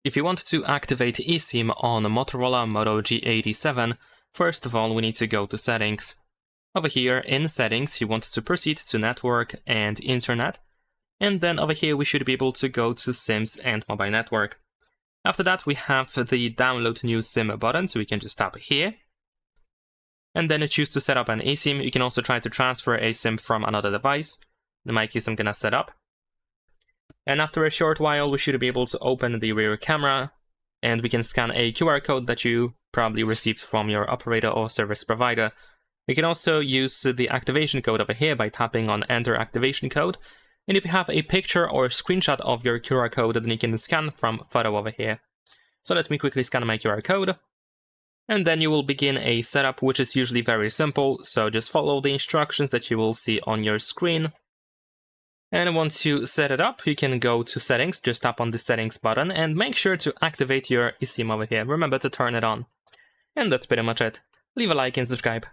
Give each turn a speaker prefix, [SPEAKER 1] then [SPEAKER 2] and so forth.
[SPEAKER 1] If you want to activate eSIM on a Motorola Moto G87, first of all we need to go to Settings. Over here in Settings you want to proceed to Network and Internet, and then over here we should be able to go to SIMs and Mobile Network. After that we have the Download New SIM button, so we can just tap here. And then choose to set up an eSIM. You can also try to transfer a SIM from another device. In my case I'm gonna set up. And after a short while we should be able to open the rear camera, and we can scan a QR code that you probably received from your operator or service provider. You can also use the activation code over here by tapping on Enter Activation Code. And if you have a picture or a screenshot of your QR code, then you can scan from photo over here. So let me quickly scan my QR code. And then you will begin a setup, which is usually very simple. So just follow the instructions that you will see on your screen. And once you set it up, you can go to Settings, just tap on the Settings button, and make sure to activate your eSIM over here. Remember to turn it on. And that's pretty much it. Leave a like and subscribe.